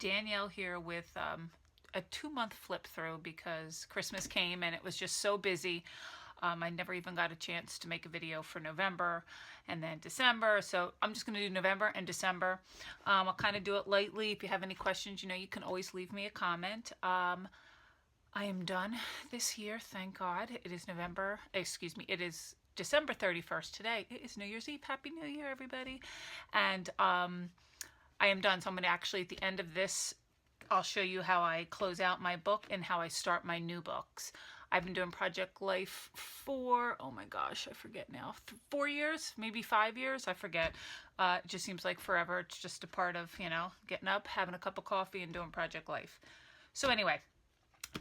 Danielle here with a 2 month flip through because Christmas came and it was just so busy. I never even got a chance to make a video for November and then December. So I'm just going to do November and December. I'll kind of do it lightly. If you have any questions, you can always leave me a comment. I am done this year, thank God. It is it is December 31st today. It is New Year's Eve. Happy New Year, everybody. And I am done. So I'm going to actually, at the end of this, I'll show you how I close out my book and how I start my new books. I've been doing Project Life for, oh my gosh, I forget now, 4 years, maybe 5 years, I forget. It just seems like forever. It's just a part of, getting up, having a cup of coffee and doing Project Life. So anyway,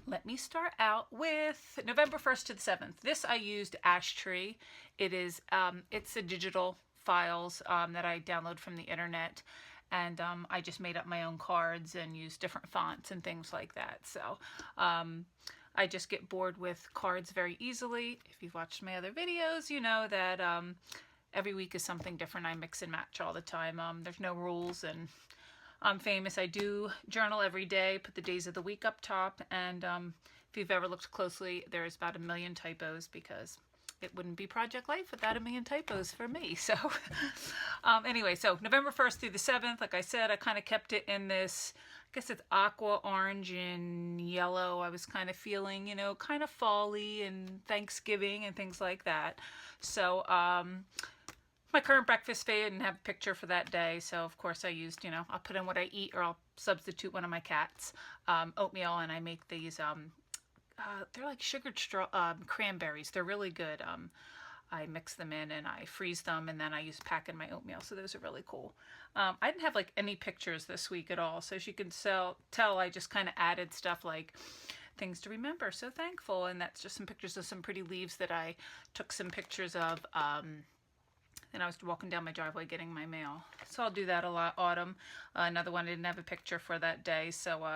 let me start out with November 1st to the 7th. This I used Ashtree. It's a digital files that I download from the internet. And I just made up my own cards and used different fonts and things like that. So I just get bored with cards very easily. If you've watched my other videos, you know that every week is something different. I mix and match all the time. There's no rules, and I'm famous. I do journal every day, put the days of the week up top. And if you've ever looked closely, there's about 1 million typos because it wouldn't be Project Life without 1 million typos for me. So anyway, so November 1st through the 7th, like I said, I kind of kept it in this, I guess it's aqua, orange, and yellow. I was kind of feeling, kind of fall-y and Thanksgiving and things like that. So my current breakfast fade didn't have a picture for that day. So of course I used, I'll put in what I eat, or I'll substitute one of my cats, oatmeal, and I make these they're like sugared cranberries. They're really good. I mix them in and I freeze them, and then I pack in my oatmeal. So those are really cool. I didn't have like any pictures this week at all. So as you can tell, I just kind of added stuff like things to remember. So thankful. And that's just some pictures of some pretty leaves that I took some pictures of. And I was walking down my driveway getting my mail. So I'll do that a lot. Autumn, another one I didn't have a picture for that day. So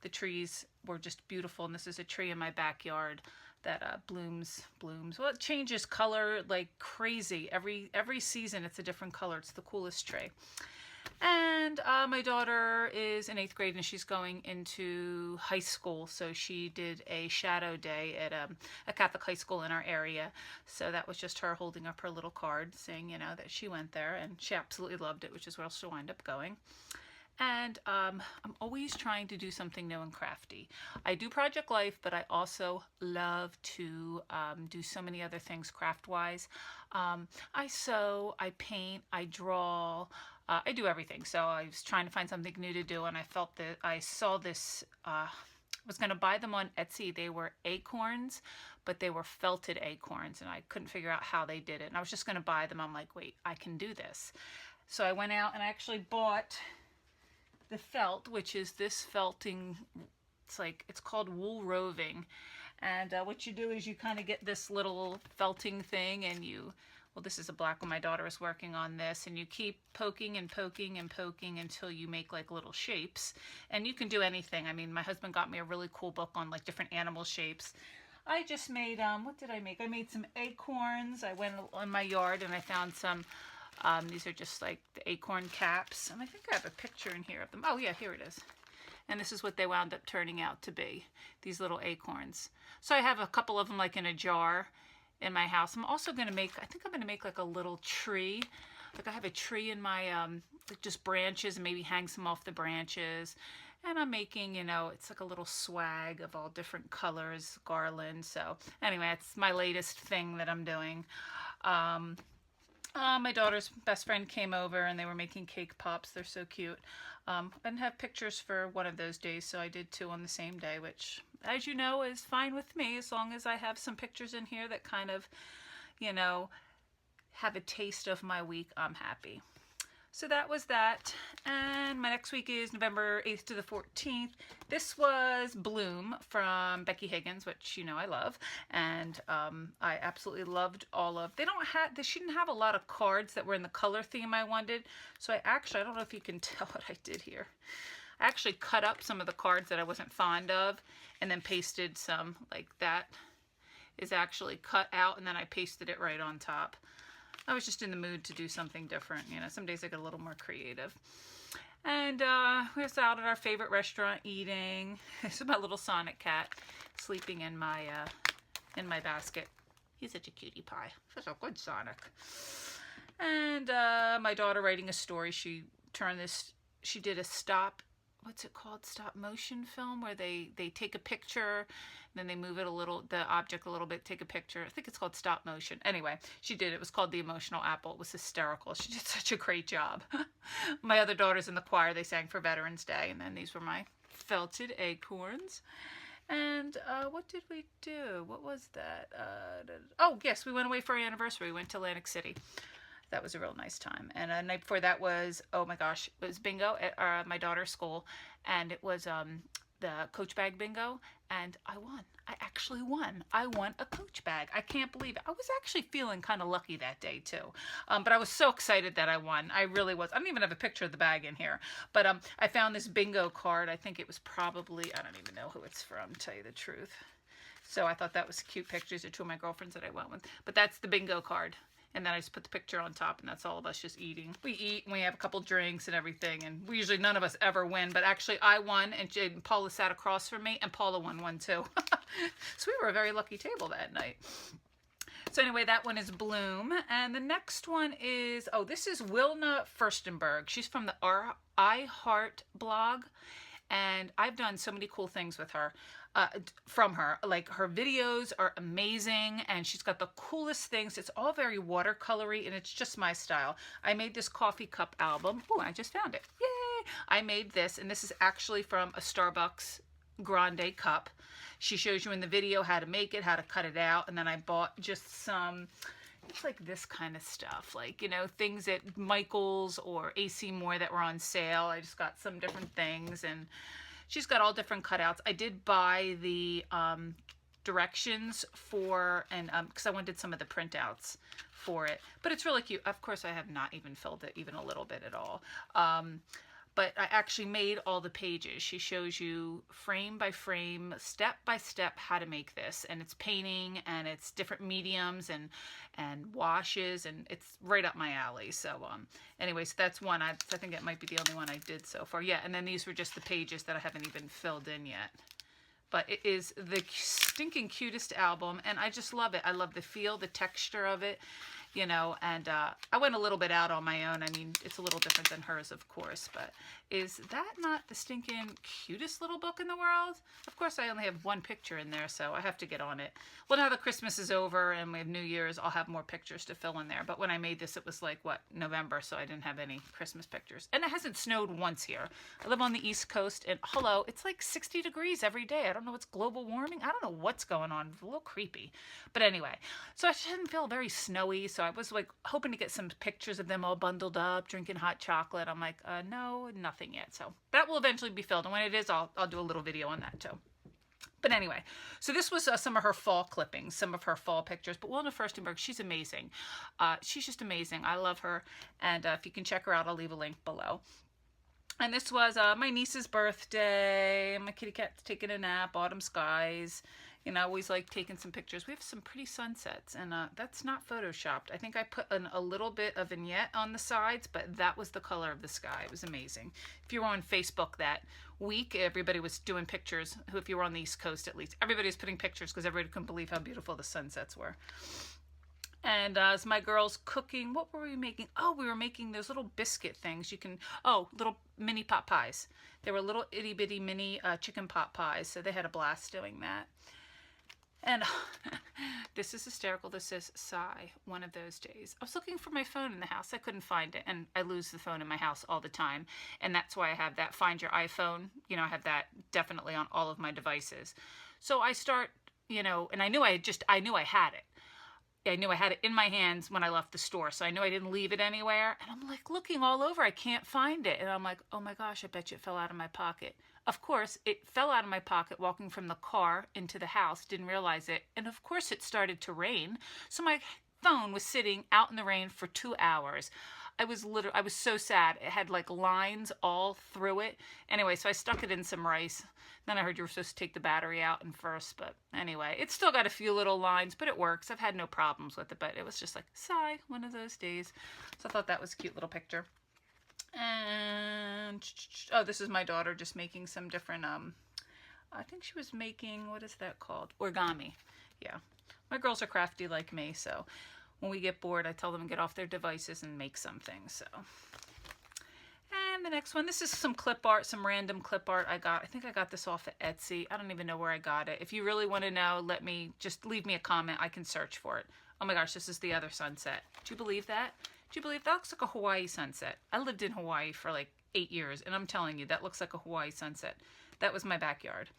the trees were just beautiful. And this is a tree in my backyard that blooms. Well, it changes color like crazy. Every season it's a different color. It's the coolest tree. And my daughter is in 8th grade and she's going into high school. So she did a shadow day at a Catholic high school in our area. So that was just her holding up her little card saying, that she went there, and she absolutely loved it, which is where she'll wind up going. And I'm always trying to do something new and crafty. I do Project Life, but I also love to do so many other things craft-wise. I sew, I paint, I draw, I do everything. So I was trying to find something new to do, and I felt that I saw this, was going to buy them on Etsy. They were acorns, but they were felted acorns, and I couldn't figure out how they did it. And I was just going to buy them. I'm like, wait, I can do this. So I went out and I actually bought the felt, which is this felting. It's called wool roving. And what you do is you kind of get this little felting thing, and well, this is a black one. My daughter is working on this, and you keep poking and poking and poking until you make like little shapes. And you can do anything. I mean, my husband got me a really cool book on like different animal shapes. I just made, what did I make? I made some acorns. I went in my yard and I found some, these are just like the acorn caps. And I think I have a picture in here of them. Oh yeah, here it is. And this is what they wound up turning out to be, these little acorns. So I have a couple of them like in a jar in my house. I'm also going to make, I think I'm going to make like a little tree. Like I have a tree in my, like just branches, and maybe hang some off the branches. And I'm making, it's like a little swag of all different colors, garland. So anyway, it's my latest thing that I'm doing. My daughter's best friend came over and they were making cake pops. They're so cute. I didn't have pictures for one of those days, so I did 2 on the same day, which, as you know, is fine with me as long as I have some pictures in here that kind of, have a taste of my week. I'm happy. So that was that. And my next week is November 8th to the 14th. This was Bloom from Becky Higgins, which I love. And I absolutely loved all of, she didn't have a lot of cards that were in the color theme I wanted. So I don't know if you can tell what I did here. I actually cut up some of the cards that I wasn't fond of and then pasted some, like that is actually cut out, and then I pasted it right on top. I was just in the mood to do something different. Some days I get a little more creative. And And we was out at our favorite restaurant eating. This is my little Sonic cat sleeping in my basket. He's such a cutie pie. Such a good Sonic. And my daughter writing a story. She did a what's it called? Stop motion film where they take a picture, then they move it the object a little bit, take a picture. I think it's called stop motion. Anyway, she did. It was called The Emotional Apple. It was hysterical. She did such a great job. My other daughter's in the choir. They sang for Veterans Day, and then these were my felted acorns. And what did we do? What was that? Oh, yes, we went away for our anniversary. We went to Atlantic City. That was a real nice time. And the night before that was, oh my gosh, it was bingo at my daughter's school. And it was the Coach bag bingo. And I won. I actually won. I won a Coach bag. I can't believe it. I was actually feeling kind of lucky that day too. But I was so excited that I won. I really was. I don't even have a picture of the bag in here. But I found this bingo card. I think it was probably, I don't even know who it's from, to tell you the truth. So I thought that was cute pictures of two of my girlfriends that I went with. But that's the bingo card. And then I just put the picture on top, and that's all of us just eating. We eat, and we have a couple drinks and everything, and we usually none of us ever win, but actually I won, and Paula sat across from me, and Paula won one too. So we were a very lucky table that night. So anyway, that one is Bloom, and the next one is, oh, this is Wilna Furstenberg. She's from the I Heart blog, and I've done so many cool things with her. From her, like her videos are amazing, and she's got the coolest things. It's all very watercolory, and it's just my style. I made this coffee cup album. Oh, I just found it. Yay! I made this, and this is actually from a Starbucks Grande cup. She shows you in the video how to make it, how to cut it out, and then I bought just some, it's like this kind of stuff, like, you know, things at Michael's or AC Moore that were on sale. I just got some different things, and she's got all different cutouts. I did buy the directions for, and because I wanted some of the printouts for it, but it's really cute. Of course, I have not even filled it even a little bit at all. But I actually made all the pages. She shows you frame by frame, step by step how to make this. And it's painting, and it's different mediums and washes, and it's right up my alley. So anyways, that's one. I think it might be the only one I did so far. Yeah, and then these were just the pages that I haven't even filled in yet. But it is the stinking cutest album, and I just love it. I love the feel, the texture of it. You know, and I went a little bit out on my own. I mean, it's a little different than hers, of course, but is that not the stinking cutest little book in the world? Of course, I only have one picture in there, so I have to get on it. Well, now that Christmas is over and we have New Year's, I'll have more pictures to fill in there. But when I made this, it was like, what, November, so I didn't have any Christmas pictures. And it hasn't snowed once here. I live on the East Coast, and hello, it's like 60 degrees every day. I don't know what's global warming. I don't know what's going on. It's a little creepy. But anyway, so I didn't feel very snowy, so I was like hoping to get some pictures of them all bundled up, drinking hot chocolate. I'm like, no, nothing yet. So that will eventually be filled. And when it is, I'll do a little video on that too. But anyway, so this was some of her fall clippings, some of her fall pictures. But Wilna Furstenberg, she's amazing. She's just amazing. I love her. And if you can check her out, I'll leave a link below. And this was my niece's birthday. My kitty cat's taking a nap, autumn skies. You know, I always like taking some pictures. We have some pretty sunsets, and that's not photoshopped. I think I put a little bit of vignette on the sides, but that was the color of the sky. It was amazing. If you were on Facebook that week, everybody was doing pictures. If you were on the East Coast, at least, everybody was putting pictures because everybody couldn't believe how beautiful the sunsets were. And as my girls cooking, what were we making? Oh, we were making those little biscuit things. Little mini pot pies. They were little itty bitty mini chicken pot pies. So they had a blast doing that. And this is hysterical. This says, sigh, one of those days. I was looking for my phone in the house. I couldn't find it. And I lose the phone in my house all the time. And that's why I have that Find Your iPhone. You know, I have that definitely on all of my devices. So I start, you know, and I knew I had it. I knew I had it in my hands when I left the store. So I knew I didn't leave it anywhere. And I'm like looking all over. I can't find it. And I'm like, oh my gosh, I bet you it fell out of my pocket. Of course, it fell out of my pocket walking from the car into the house. Didn't realize it. And of course, it started to rain. So my phone was sitting out in the rain for 2 hours. I was so sad. It had like lines all through it. Anyway, so I stuck it in some rice. Then I heard you were supposed to take the battery out and first, but anyway, it's still got a few little lines, but it works. I've had no problems with it, but it was just like, sigh, one of those days. So I thought that was a cute little picture. And, oh, this is my daughter just making some different, I think she was making, what is that called? Origami. Yeah. My girls are crafty like me, so when we get bored, I tell them to get off their devices and make something, so. And the next one, this is some clip art, some random clip art I got. I think I got this off of Etsy. I don't even know where I got it. If you really want to know, just leave me a comment. I can search for it. Oh my gosh, this is the other sunset. Do you believe that? Do you believe that looks like a Hawaii sunset? I lived in Hawaii for like 8 years, and I'm telling you, that looks like a Hawaii sunset. That was my backyard.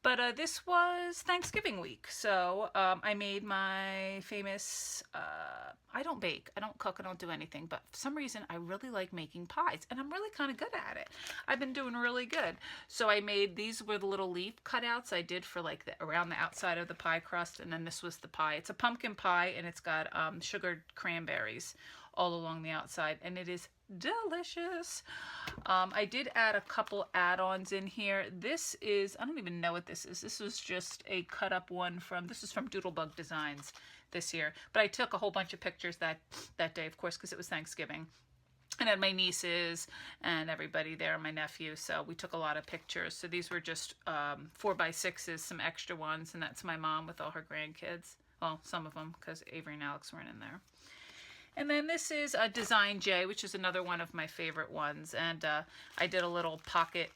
But this was Thanksgiving week, so I made my famous, I don't bake, I don't cook, I don't do anything, but for some reason I really like making pies, and I'm really kind of good at it. I've been doing really good. So I made, these were the little leaf cutouts I did for like around the outside of the pie crust, and then this was the pie. It's a pumpkin pie, and it's got sugared cranberries all along the outside, and it is delicious. I did add a couple add-ons in here. This is, I don't even know what this is. This was just a cut up one this is from Doodlebug Designs this year. But I took a whole bunch of pictures that day, of course, because it was Thanksgiving. And I had my nieces and everybody there, my nephew, so we took a lot of pictures. So these were just 4x6s, some extra ones, and that's my mom with all her grandkids. Well, some of them, because Avery and Alex weren't in there. And then this is a Design J, which is another one of my favorite ones. And I did a little pocket,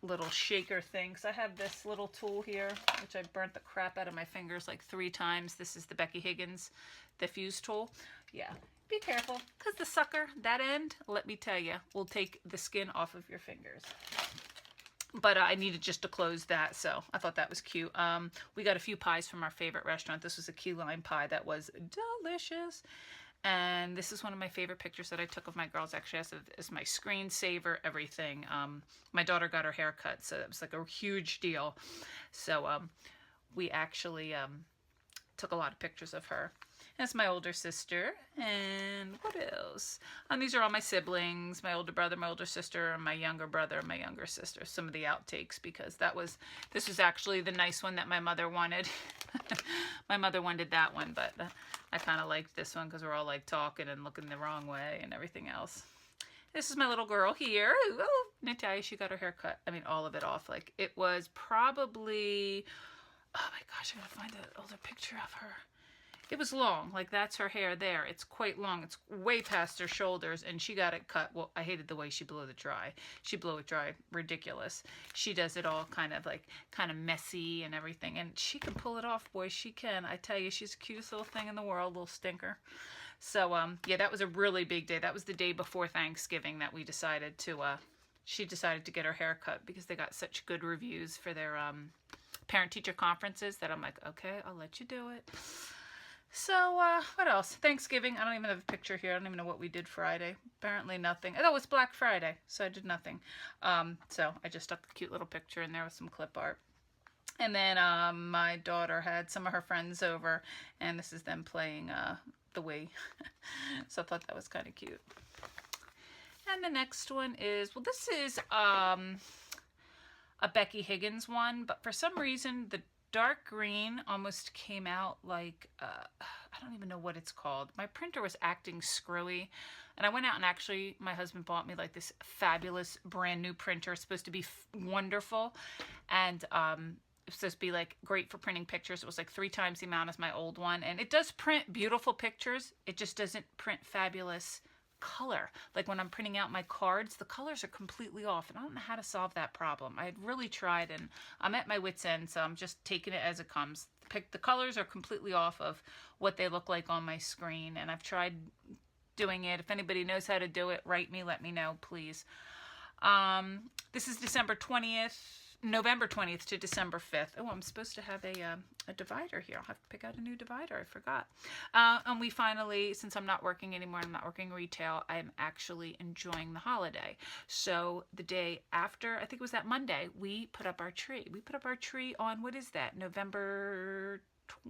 little shaker thing. So I have this little tool here, which I burnt the crap out of my fingers like 3 times. This is the Becky Higgins diffuse tool. Yeah, be careful, because the sucker, that end, let me tell you, will take the skin off of your fingers. But I needed just to close that, so I thought that was cute. We got a few pies from our favorite restaurant. This was a key lime pie that was delicious. And this is one of my favorite pictures that I took of my girls, actually, as my screensaver, everything. My daughter got her hair cut, so it was like a huge deal. So we actually took a lot of pictures of her. That's my older sister. And what else? And these are all my siblings, my older brother, my older sister, and my younger brother, and my younger sister. Some of the outtakes, because this was actually the nice one that my mother wanted. My mother wanted that one, but I kind of liked this one because we're all like talking and looking the wrong way and everything else. This is my little girl here. Oh, Natalia, she got her hair cut. I mean, all of it off. Like, it was probably, oh my gosh, I gotta find an older picture of her. It was long, like that's her hair there. It's quite long. It's way past her shoulders, and she got it cut. Well, I hated the way she blew it dry. She blew it dry, ridiculous. She does it all kind of messy and everything, and she can pull it off, boy, she can. I tell you, she's the cutest little thing in the world, little stinker. So, yeah, that was a really big day. That was the day before Thanksgiving that we decided to, she decided to get her hair cut because they got such good reviews for their parent-teacher conferences that I'm like, okay, I'll let you do it. So, what else? Thanksgiving. I don't even have a picture here. I don't even know what we did Friday. Apparently nothing. Oh, it's Black Friday, so I did nothing. So I just stuck a cute little picture in there with some clip art. And then my daughter had some of her friends over, and this is them playing the Wii. So I thought that was kind of cute. And the next one is, well, this is a Becky Higgins one, but for some reason the dark green almost came out like, I don't even know what it's called. My printer was acting screwy, and I went out and actually, my husband bought me like this fabulous brand new printer. It's supposed to be wonderful, and it's supposed to be like great for printing pictures. It was like 3 times the amount as my old one, and it does print beautiful pictures. It just doesn't print fabulous color. Like when I'm printing out my cards, the colors are completely off, and I don't know how to solve that problem. I had really tried, and I'm at my wit's end, so I'm just taking it as it comes. The colors are completely off of what they look like on my screen, and I've tried doing it. If anybody knows how to do it, write me, let me know, please. This is November 20th to December 5th. Oh, I'm supposed to have a divider here. I'll have to pick out a new divider. I forgot. And we finally, since I'm not working anymore, I'm not working retail, I'm actually enjoying the holiday. So the day after, I think it was that Monday, we put up our tree. We put up our tree on, what is that, November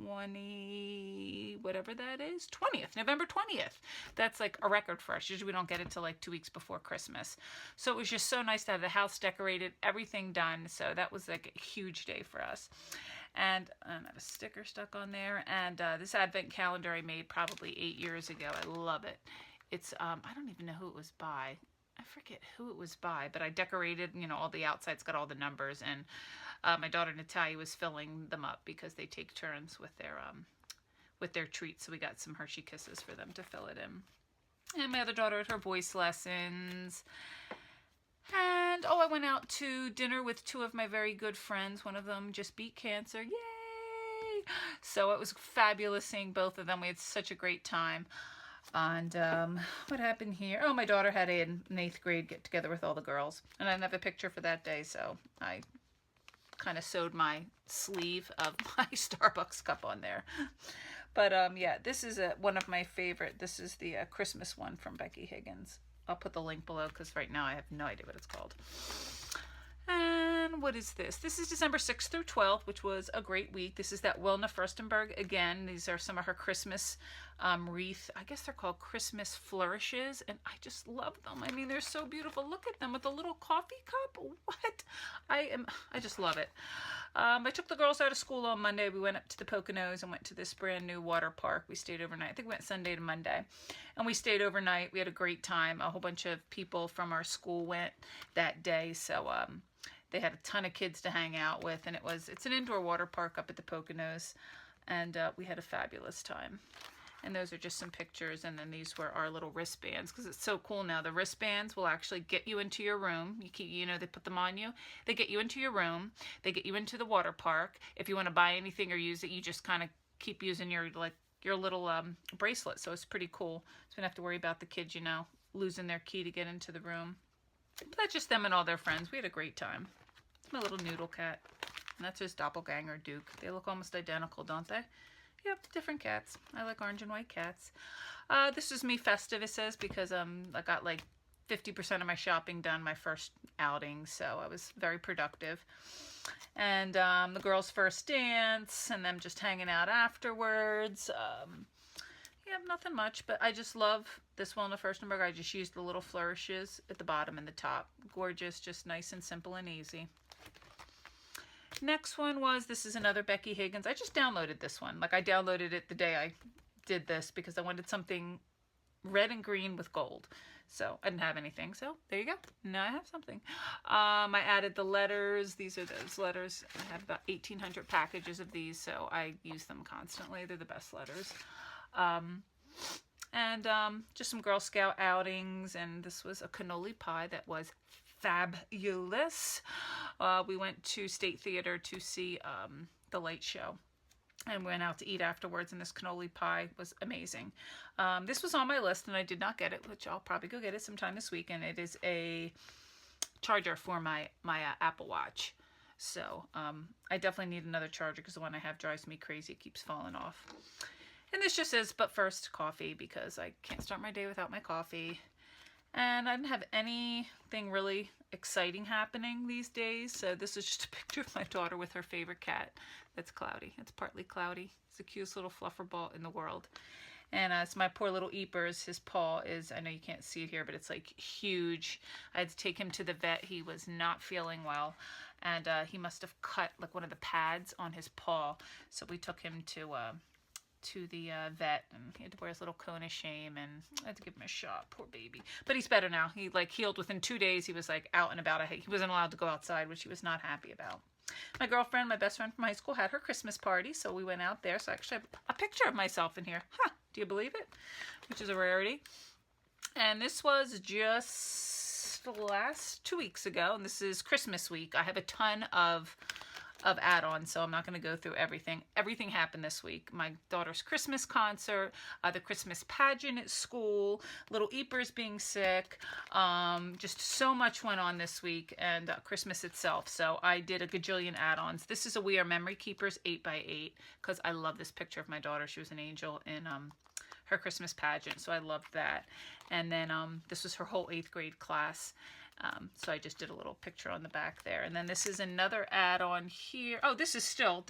20, whatever that is, 20th, November 20th. That's like a record for us. Usually we don't get it till like 2 weeks before Christmas. So it was just so nice to have the house decorated, everything done. So that was like a huge day for us. And I have a sticker stuck on there. And this advent calendar I made probably 8 years ago. I love it. It's, I don't even know who it was by. I forget who it was by, but I decorated, you know, all the outsides got all the numbers, and my daughter Natalia was filling them up because they take turns with their treats. So we got some Hershey Kisses for them to fill it in. And my other daughter had her voice lessons. And I went out to dinner with two of my very good friends. One of them just beat cancer. Yay! So it was fabulous seeing both of them. We had such a great time. And what happened here? Oh, my daughter had an 8th grade get together with all the girls. And I didn't have a picture for that day, so I kind of sewed my sleeve of my Starbucks cup on there. But yeah, this is one of my favorite. This is the Christmas one from Becky Higgins. I'll put the link below because right now I have no idea what it's called. And what is this? This is December 6th through 12th, which was a great week. This is that Wilna Furstenberg again. These are some of her Christmas wreath. I guess they're called Christmas flourishes, and I just love them. I mean, they're so beautiful. Look at them with a little coffee cup. What? I just love it. I took the girls out of school on Monday. We went up to the Poconos and went to this brand new water park. We stayed overnight. I think we went Sunday to Monday. And we stayed overnight. We had a great time. A whole bunch of people from our school went that day. So they had a ton of kids to hang out with. And it's an indoor water park up at the Poconos. And we had a fabulous time. And those are just some pictures. And then these were our little wristbands, because it's so cool now. The wristbands will actually get you into your room. You know, they put them on you. They get you into your room. They get you into the water park. If you want to buy anything or use it, you just kind of keep using your little bracelet. So it's pretty cool. So we don't have to worry about the kids, you know, losing their key to get into the room. But that's just them and all their friends. We had a great time. It's my little noodle cat. And that's his doppelganger, Duke. They look almost identical, don't they? Yep, different cats. I like orange and white cats. This is me festive, it says, because I got like 50% of my shopping done my first outing, so I was very productive. And the girls' first dance, and them just hanging out afterwards. Yeah, nothing much, but I just love this Wilna Furstenberg. I just used the little flourishes at the bottom and the top. Gorgeous, just nice and simple and easy. Next one was, this is another Becky Higgins. I just downloaded this one. Like, I downloaded it the day I did this because I wanted something red and green with gold. So I didn't have anything. So there you go. Now I have something. I added the letters. These are those letters. I have about 1,800 packages of these, so I use them constantly. They're the best letters. And just some Girl Scout outings. And this was a cannoli pie that was fabulous. We went to State Theater to see the Light Show, and went out to eat afterwards, and this cannoli pie was amazing. This was on my list, and I did not get it, which I'll probably go get it sometime this week, and it is a charger for my Apple Watch. So I definitely need another charger because the one I have drives me crazy. It keeps falling off. And this just says, but first, coffee, because I can't start my day without my coffee. And I didn't have anything really exciting happening these days. So this is just a picture of my daughter with her favorite cat. That's Cloudy. It's partly Cloudy. It's the cutest little fluffer ball in the world. And it's my poor little Eepers. His paw is, I know you can't see it here, but it's like huge. I had to take him to the vet. He was not feeling well. And he must have cut like one of the pads on his paw. So we took him to the vet, and he had to wear his little cone of shame, and I had to give him a shot. Poor baby. But he's better now. He like healed within 2 days. He was like out and about. He wasn't allowed to go outside, which he was not happy about. My girlfriend, my best friend from high school, had her Christmas party, so we went out there. So I actually have a picture of myself in here. Huh, do you believe it? Which is a rarity. And this was just the last 2 weeks ago, and this is Christmas week. I have a ton of add-ons, so I'm not going to go through everything. Everything happened this week. My daughter's Christmas concert, the Christmas pageant at school, little Eepers being sick, just so much went on this week, and Christmas itself. So I did a gajillion add-ons. This is a We Are Memory Keepers 8x8, because I love this picture of my daughter. She was an angel in her Christmas pageant, so I loved that. And then this was her whole 8th grade class. So I just did a little picture on the back there. And then this is another add-on here. Oh, this is still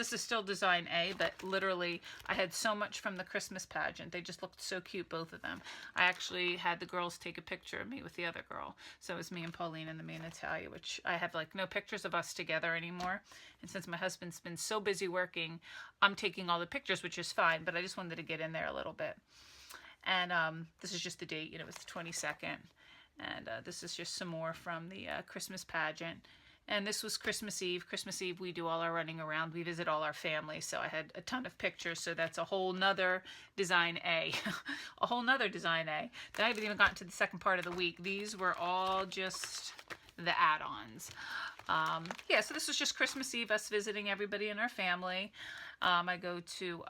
design A, but literally I had so much from the Christmas pageant. They just looked so cute, both of them. I actually had the girls take a picture of me with the other girl. So it was me and Pauline and me and Natalia, which I have like no pictures of us together anymore. And since my husband's been so busy working, I'm taking all the pictures, which is fine, but I just wanted to get in there a little bit. And this is just the date, you know, it was the 22nd. And this is just some more from the Christmas pageant. And this was Christmas Eve. Christmas Eve, we do all our running around. We visit all our family. So I had a ton of pictures. So that's a whole nother design A. A whole nother design A. Then I haven't even gotten to the second part of the week. These were all just the add-ons. Yeah, so this was just Christmas Eve, us visiting everybody in our family. I go to,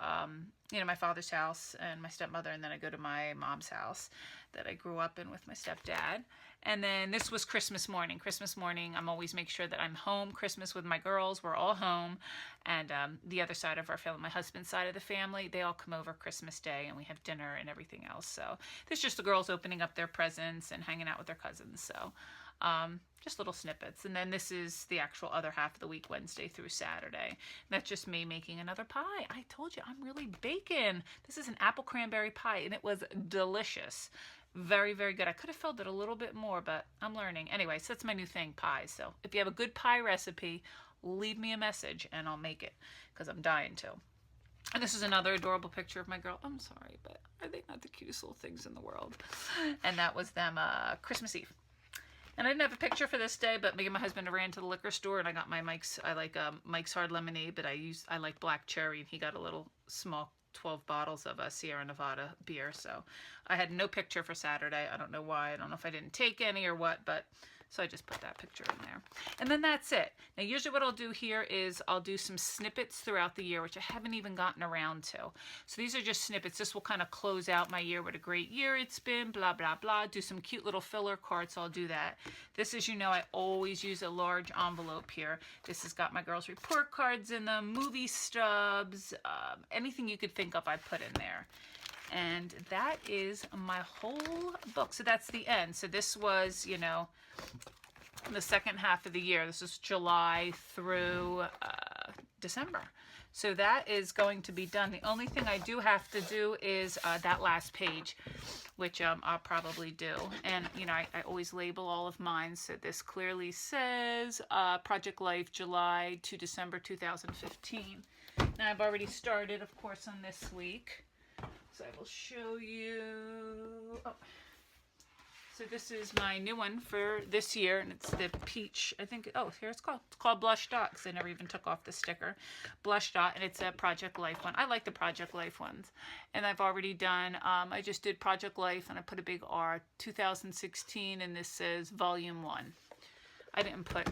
my father's house and my stepmother, and then I go to my mom's house that I grew up in with my stepdad. And then this was Christmas morning. Christmas morning, I'm always make sure that I'm home Christmas with my girls. We're all home. And the other side of our family, my husband's side of the family, they all come over Christmas Day and we have dinner and everything else. So this is just the girls opening up their presents and hanging out with their cousins. So just little snippets. And then this is the actual other half of the week, Wednesday through Saturday. And that's just me making another pie. I told you, I'm really baking. This is an apple cranberry pie, and it was delicious. Very, very good. I could have filled it a little bit more, but I'm learning. Anyway, so that's my new thing, pies. So if you have a good pie recipe, leave me a message and I'll make it, because I'm dying to. And this is another adorable picture of my girl. I'm sorry, but are they not the cutest little things in the world? And that was them Christmas Eve. And I didn't have a picture for this day, but me and my husband ran to the liquor store and I got my Mike's. I like Mike's Hard Lemonade, but I like black cherry, and he got a little small 12 bottles of Sierra Nevada beer. So I had no picture for Saturday. I don't know why. I don't know if I didn't take any or what, but so I just put that picture in there. And then that's it. Now usually what I'll do here is I'll do some snippets throughout the year, which I haven't even gotten around to. So these are just snippets. This will kind of close out my year, what a great year it's been, blah, blah, blah. Do some cute little filler cards, so I'll do that. This is, I always use a large envelope here. This has got my girls' report cards in them, movie stubs, anything you could think of I put in there. And that is my whole book. So that's the end. So this was, the second half of the year. This is July through December. So that is going to be done. The only thing I do have to do is that last page, which I'll probably do. And, I always label all of mine. So this clearly says Project Life, July to December 2015. Now I've already started, of course, on this week. So I will show you. Oh. So this is my new one for this year, and it's the peach. I think. Oh, here it's called. It's called Blush Dot, because I never even took off the sticker. Blush Dot, and it's a Project Life one. I like the Project Life ones, and I've already done. I just did Project Life, and I put a big R, 2016, and this says Volume 1. I didn't put,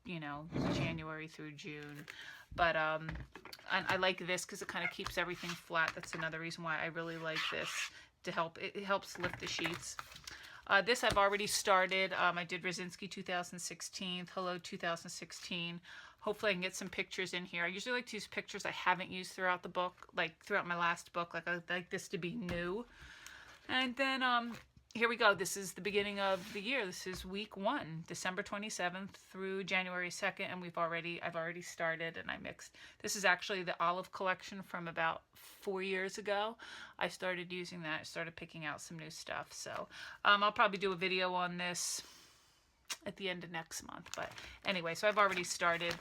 January through June. But I like this because it kind of keeps everything flat. That's another reason why I really like this, to help. It helps lift the sheets. This I've already started. I did Rosinski 2016, Hello 2016. Hopefully I can get some pictures in here. I usually like to use pictures I haven't used throughout the book, like throughout my last book. Like I like this to be new. And then here we go. This is the beginning of the year. This is week 1, December 27th through January 2nd, and I've already started, and I mixed. This is actually the olive collection from about 4 years ago. I started using that. I started picking out some new stuff. So I'll probably do a video on this at the end of next month. But anyway, so I've already started,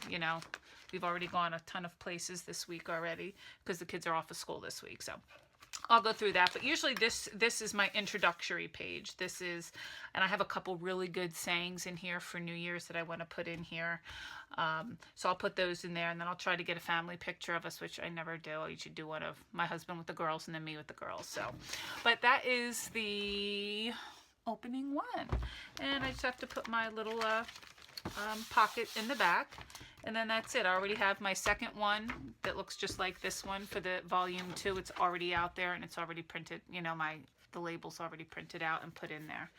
we've already gone a ton of places this week already because the kids are off of school this week. So I'll go through that, but usually this is my introductory page. This is, and I have a couple really good sayings in here for New Year's that I want to put in here. So I'll put those in there, and then I'll try to get a family picture of us, which I never do. I usually do one of my husband with the girls and then me with the girls. So, but that is the opening one, and I just have to put my little pocket in the back. And then that's it. I already have my second one that looks just like this one for the volume 2. It's already out there and it's already printed. The label's already printed out and put in there.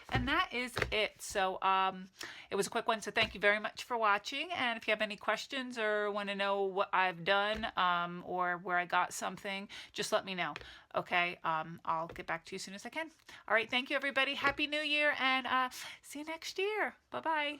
And that is it. So it was a quick one. So thank you very much for watching. And if you have any questions or want to know what I've done or where I got something, just let me know. Okay. I'll get back to you as soon as I can. All right. Thank you, everybody. Happy New Year, and see you next year. Bye-bye.